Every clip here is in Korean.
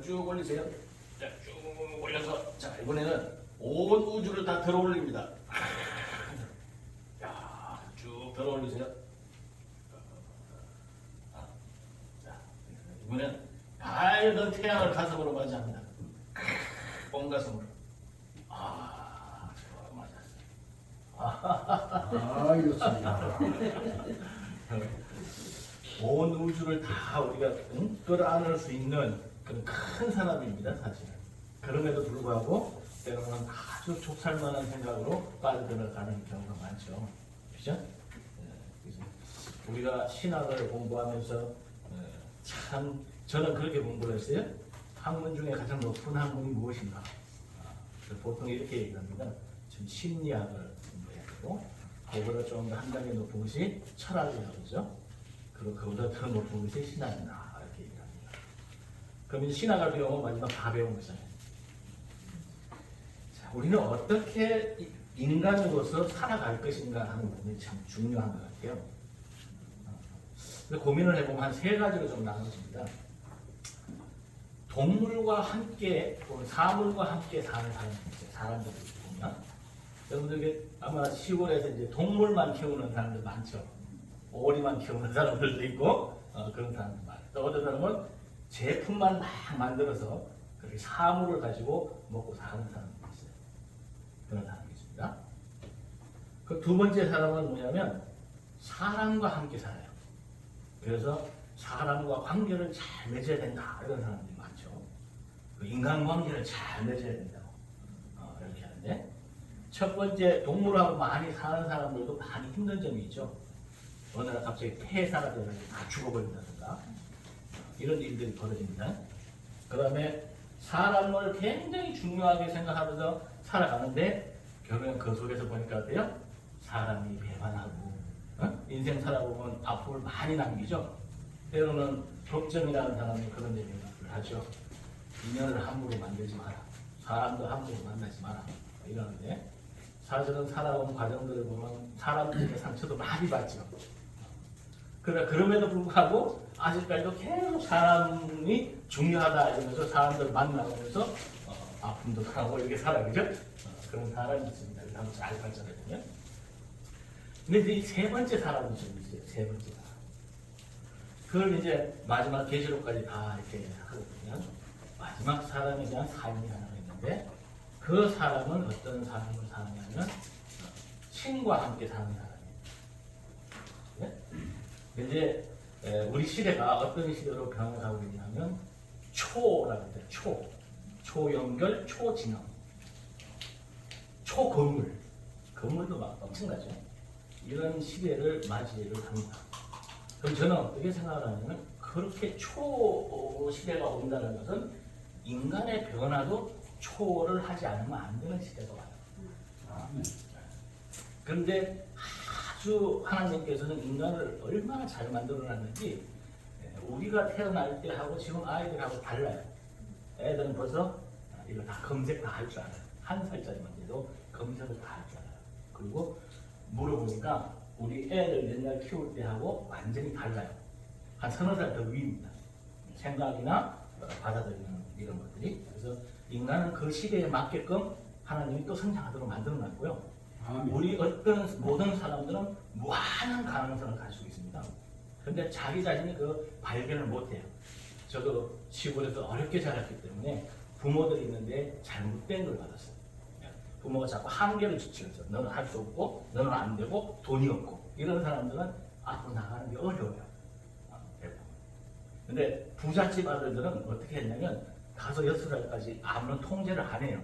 쭉 올리세요. 자, 쭉 올려서 자 이번에는 온 우주를 다 들어 올립니다. 야, 쭉 들어 올리세요. 자, 이번엔 밝은 태양을 가슴으로 맞이합니다. 온 가슴으로. 아, 좋아, 맞았어. 좋습니다. 온 우주를 다 우리가 끌어안을 수 있는 그런 큰 사람입니다, 사실은. 그럼에도 불구하고 때로는 아주 좁쌀만한 생각으로 빠져들어가는 경우가 많죠. 그죠? 그래서 우리가 신학을 공부하면서 참 저는 그렇게 공부를 했어요. 학문 중에 가장 높은 학문이 무엇인가? 보통 이렇게 얘기합니다. 전 심리학을 공부했고 그보다 좀 더 한 단계 높은 것이 철학이라고 그러죠. 그리고 그보다 더 높은 것이 신학이다 이렇게 얘기합니다. 그럼 이제 신학을 배우면 마지막 다 배운 거잖아요. 자, 우리는 어떻게 인간으로서 살아갈 것인가 하는 부분이 참 중요한 것 같아요. 고민을 해보면 한 세 가지로 좀 나눠집니다. 동물과 함께, 사물과 함께 사는 사람들이 보면 여러분들 아마 시골에서 이제 동물만 키우는 사람들 많죠. 오리만 키우는 사람들도 있고 그런 사람들 많아요. 또 어떤 사람은 제품만 막 만들어서 그렇게 사물을 가지고 먹고 사는 사람도 있어요. 그런 사람이 있습니다. 그 두 번째 사람은 뭐냐면 사람과 함께 살아요. 그래서 사람과 관계를 잘 맺어야 된다 이런 사람들이 많죠. 그 인간관계를 잘 맺어야 된다고 이렇게 하는데 첫 번째 동물하고 많이 사는 사람들도 많이 힘든 점이 있죠. 어느 날 갑자기 폐사가 되면 다 죽어버린다든가 이런 일들이 벌어집니다. 그 다음에 사람을 굉장히 중요하게 생각하면서 살아가는데 결국엔 그 속에서 보니까 어때요? 사람이 배반하고 인생 살아보면 아픔을 많이 남기죠. 때로는 독점이라는 사람이 그런 얘기를 하죠. 인연을 함부로 만들지 마라. 사람도 함부로 만나지 마라. 이러는데 사실은 살아온 과정들을 보면 사람들의 상처도 많이 받죠. 그럼에도 불구하고 아직까지도 계속 사람이 중요하다 이러면서 사람들 만나면서 아픔도 하고 이렇게 살아가죠. 그런 사람이 있습니다. 한번 잘 관찰해 보면. 근데 이 세 번째 사람이 좀 있어요. 세 번째 사람. 그걸 이제 마지막 계시록까지 다 이렇게 하고 보면 마지막 사람에 대한 삶이 하나가 있는데 그 사람은 어떤 삶을 사느냐면 신과 함께 사는 사람이에요. 네? 이제 우리 시대가 어떤 시대로 변화하고 있냐면 초라고 해요. 초연결, 초진영, 초건물. 건물도 막 엄청나죠. 이런 시대를 맞이를 합니다. 그럼 저는 어떻게 생각을 하냐면 그렇게 초시대가 온다는 것은 인간의 변화도 초월을 하지 않으면 안 되는 시대가 와요. 그런데 아주 하나님께서는 인간을 얼마나 잘 만들어놨는지 우리가 태어날 때하고 지금 아이들하고 달라요. 애들은 벌써 이거 다 검색 다 할 줄 알아요. 한 살짜리만 돼도 검색을 다 할 줄 알아요. 그리고 물어보니까 우리 애들 옛날 키울 때하고 완전히 달라요. 한 서너 살 더 위입니다. 생각이나 받아들이는 이런 것들이. 그래서 인간은 그 시대에 맞게끔 하나님이 또 성장하도록 만들어놨고요. 우리 어떤 모든 사람들은 무한한 가능성을 가지고 있습니다. 그런데 자기 자신이 그 발견을 못해요. 저도 시골에서 어렵게 자랐기 때문에 부모들이 있는데 잘못된 걸 받았어요. 부모가 자꾸 한계를 지치면서 너는 할 수 없고 너는 안 되고 돈이 없고 이런 사람들은 앞으로 나가는 게 어려워요. 근데 부잣집 아들들은 어떻게 했냐면 5, 6살까지 아무런 통제를 안 해요.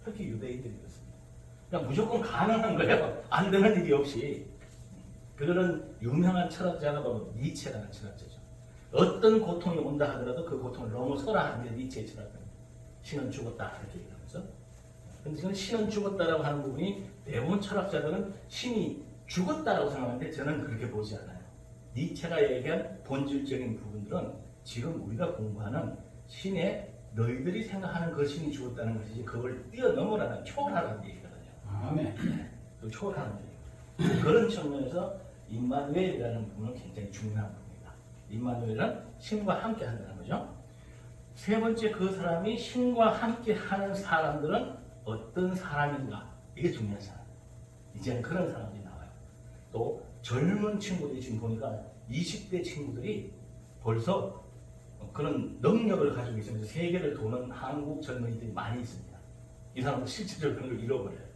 특히 유대인들이 그렇습니다. 그냥 무조건 가능한 거예요. 안 되는 일이 없이. 그들은 유명한 철학자가 바로 니체라는 철학자죠. 어떤 고통이 온다 하더라도 그 고통을 넘어서라 하는 게 니체의 철학입니다. 신은 죽었다 이렇게 얘기하면서. 근데 지금 신은 죽었다라고 하는 부분이 대부분 철학자들은 신이 죽었다라고 생각하는데 저는 그렇게 보지 않아요. 니체가 얘기한 본질적인 부분들은 지금 우리가 공부하는 신의 너희들이 생각하는 그 신이 죽었다는 것이지 그걸 뛰어넘으라는 초월하라는 얘기거든요. 아멘. 그 초월하는 얘기. 그런 측면에서 임마누엘이라는 부분은 굉장히 중요한 부분입니다. 임마누엘은 신과 함께 한다는 거죠. 세 번째, 그 사람이 신과 함께 하는 사람들은 어떤 사람인가? 이게 중요하잖아요. 이제는 그런 사람들이 나와요. 또 젊은 친구들이 지금 보니까 20대 친구들이 벌써 그런 능력을 가지고 있으면서 세계를 도는 한국 젊은이들이 많이 있습니다. 이 사람은 실질적으로 그런 걸 잃어버려요.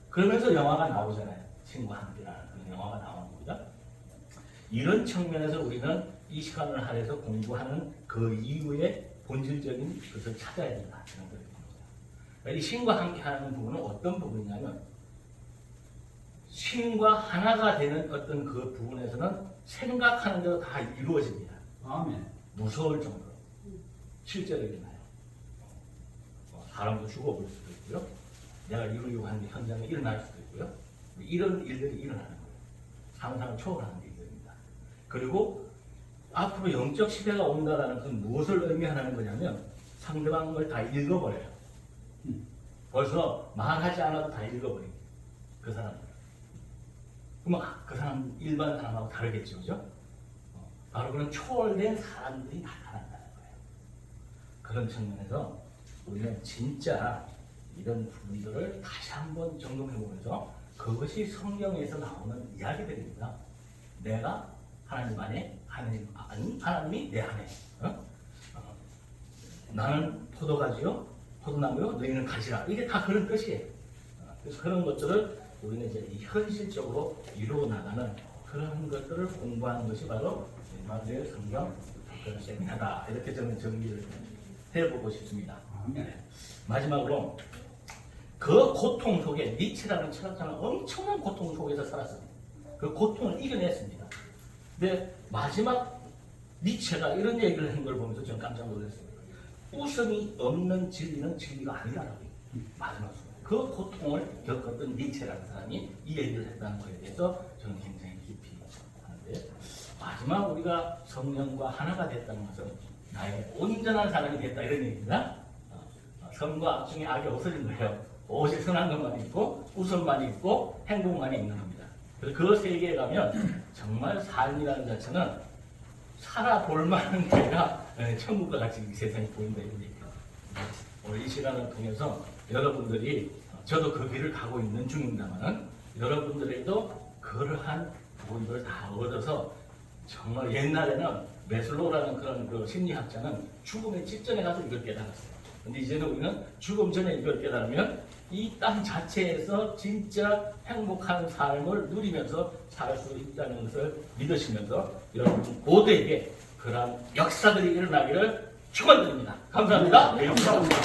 그러면서 영화가 나오잖아요. 신과 함께라는 그런 영화가 나오는 겁니다. 이런 측면에서 우리는 이 시간을 할애해서 공부하는 그 이후에 본질적인 것을 찾아야 된다. 이런 거예요. 이 신과 함께 하는 부분은 어떤 부분이냐면 신과 하나가 되는 어떤 그 부분에서는 생각하는 대로 다 이루어집니다. 아멘. 무서울 정도로 실제로 일어나요. 사람도 죽어볼 수도 있고요. 내가 이루려고 하는 게 현장에 일어날 수도 있고요. 이런 일들이 일어나는 거예요. 상상을 초월하는 일들입니다. 그리고 앞으로 영적 시대가 온다라는 것은 무엇을 의미하는 거냐면 상대방을 걸 다 읽어버려요. 벌써 말하지 않아도 다 읽어버립니다. 그 사람을. 그러면 그 사람 일반 사람하고 다르겠죠, 그죠? 바로 그런 초월된 사람들이 나타난다는 거예요. 그런 측면에서 우리는 진짜 이런 부분들을 다시 한번 점검해보면서 그것이 성경에서 나오는 이야기들입니다. 내가 하나님 안에, 하나님이 내 안에. 나는 포도가지요, 포도나무요, 너희는 가지라. 이게 다 그런 뜻이에요. 그래서 그런 것들을 우리는 이제 현실적으로 이루어 나가는 그런 것들을 공부하는 것이 바로 임마누엘 성경 접근 세미나다. 이렇게 저는 정리를 해보고 싶습니다. 네. 마지막으로 그 고통 속에 니체라는 철학자는 엄청난 고통 속에서 살았습니다. 그 고통을 이겨냈습니다. 근데 마지막 니체가 이런 얘기를 한 걸 보면서 저는 깜짝 놀랐습니다. 웃음이 없는 진리는 진리가 아니라고 마지막 순간 그 고통을 겪었던 니체라는 사람이 이 얘기를 했다는 것에 대해서 저는 굉장히 깊이 하는데, 마지막 우리가 성령과 하나가 됐다는 것은 나의 온전한 사람이 됐다 이런 얘기입니다. 선과 악 중에 악이 없어진 거예요. 오직 선한 것만 있고 웃음만 있고 행복만 있는 겁니다. 그래서 그 세계에 가면 정말 삶이라는 자체는 살아볼 만한 게 아니라 천국과 같이 이 세상이 보인다 이런 얘기입니다. 오늘 이 시간을 통해서 여러분들이, 저도 그 길을 가고 있는 중입니다만 여러분들에게도 그러한 부분들을 다 얻어서, 정말 옛날에는 메슬로우라는 그런 그 심리학자는 죽음의 직전에 가서 이걸 깨달았어요. 근데 이제는 우리는 죽음 전에 이걸 깨달으면 이 땅 자체에서 진짜 행복한 삶을 누리면서 살 수 있다는 것을 믿으시면서 여러분 모두에게 그러한 역사들이 일어나기를 축원드립니다. 감사합니다. 네, 감사합니다.